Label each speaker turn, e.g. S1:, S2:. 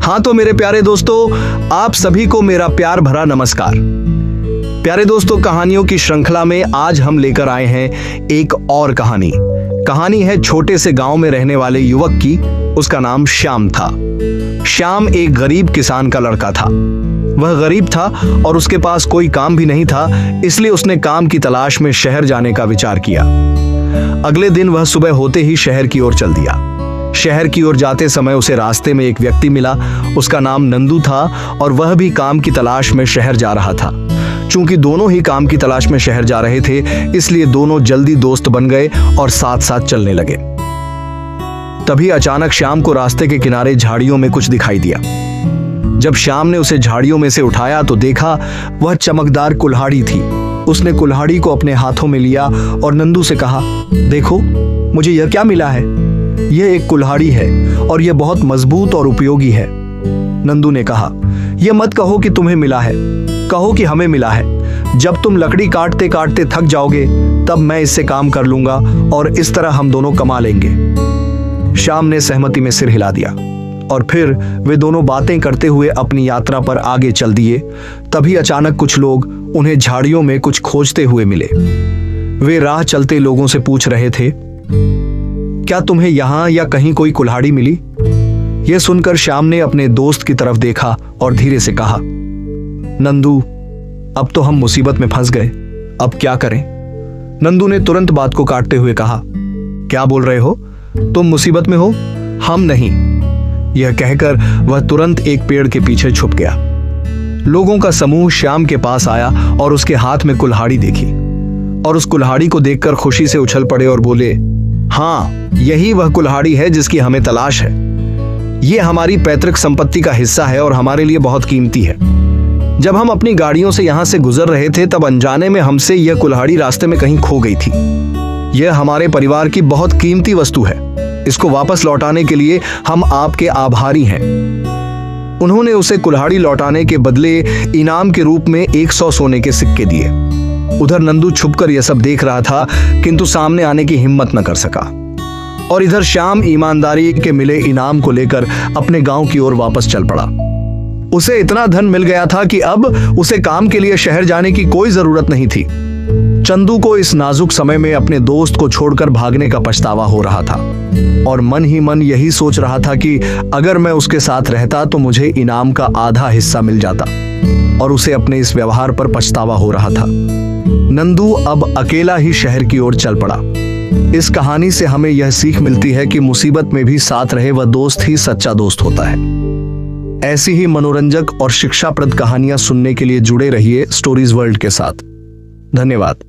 S1: हाँ तो मेरे प्यारे दोस्तों, आप सभी को मेरा प्यार भरा नमस्कार। प्यारे दोस्तों, कहानियों की श्रृंखला में आज हम लेकर आए हैं एक और कहानी है छोटे से गांव में रहने वाले युवक की। उसका नाम श्याम था। श्याम एक गरीब किसान का लड़का था। वह गरीब था और उसके पास कोई काम भी नहीं था, इसलिए उसने काम की तलाश में शहर जाने का विचार किया। अगले दिन वह सुबह होते ही शहर की ओर चल दिया। शहर की ओर जाते समय उसे रास्ते में एक व्यक्ति मिला। उसका नाम नंदू था और वह भी काम की तलाश में शहर जा रहा था। चूंकि दोनों ही काम की तलाश में शहर जा रहे थे, इसलिए दोनों जल्दी दोस्त बन गए और साथ साथ चलने लगे। तभी अचानक श्याम को रास्ते के किनारे झाड़ियों में कुछ दिखाई दिया। जब श्याम ने उसे झाड़ियों में से उठाया तो देखा वह चमकदार कुल्हाड़ी थी। उसने कुल्हाड़ी को अपने हाथों में लिया और नंदू से कहा, देखो मुझे यह क्या मिला है। यह एक कुल्हाड़ी है और यह बहुत मजबूत और उपयोगी है। नंदू ने कहा, यह मत कहो कि तुम्हें मिला है, कहो कि हमें मिला है। जब तुम लकड़ी काटते काटते थक जाओगे तब मैं इससे काम कर लूंगा और इस तरह हम दोनों कमा लेंगे। श्याम ने सहमति में सिर हिला दिया और फिर वे दोनों बातें करते हुए अपनी यात्रा पर आगे चल दिए। तभी अचानक कुछ लोग उन्हें झाड़ियों में कुछ खोजते हुए मिले। वे राह चलते लोगों से पूछ रहे थे, क्या तुम्हें यहां या कहीं कोई कुल्हाड़ी मिली? यह सुनकर श्याम ने अपने दोस्त की तरफ देखा और धीरे से कहा, नंदू, अब तो हम मुसीबत में फंस गए, अब क्या करें? नंदू ने तुरंत बात को काटते हुए कहा, क्या बोल रहे हो? तुम मुसीबत में हो, हम नहीं। यह कहकर वह तुरंत एक पेड़ के पीछे छुप गया। लोगों का समूह श्याम के पास आया और उसके हाथ में कुल्हाड़ी देखी और उस कुल्हाड़ी को देखकर खुशी से उछल पड़े और बोले, हाँ, यही वह कुल्हाड़ी है जिसकी हमें तलाश है। यह हमारी पैतृक संपत्ति का हिस्सा है और हमारे लिए बहुत कीमती है। जब हम अपनी गाड़ियों से यहां से गुजर रहे थे तब अनजाने में हमसे यह कुल्हाड़ी रास्ते में कहीं खो गई थी। यह हमारे परिवार की बहुत कीमती वस्तु है। इसको वापस लौटाने के लिए हम आपके आभारी हैं। उन्होंने उसे कुल्हाड़ी लौटाने के बदले इनाम के रूप में 100 सोने के सिक्के दिए। उधर नंदू छुपकर यह सब देख रहा था, किंतु सामने आने की हिम्मत न कर सका। और इधर श्याम ईमानदारी के मिले इनाम को लेकर अपने गांव की ओर वापस चल पड़ा। उसे इतना धन मिल गया था कि अब उसे काम के लिए शहर जाने की कोई जरूरत नहीं थी। चंदू को इस नाजुक समय में अपने दोस्त को छोड़कर भागने का पछतावा हो रहा था और मन ही मन यही सोच रहा था कि अगर मैं उसके साथ रहता तो मुझे इनाम का आधा हिस्सा मिल जाता, और उसे अपने इस व्यवहार पर पछतावा हो रहा था। नंदू अब अकेला ही शहर की ओर चल पड़ा। इस कहानी से हमें यह सीख मिलती है कि मुसीबत में भी साथ रहे वह दोस्त ही सच्चा दोस्त होता है। ऐसी ही मनोरंजक और शिक्षाप्रद कहानियां सुनने के लिए जुड़े रहिए स्टोरीज वर्ल्ड के साथ। धन्यवाद।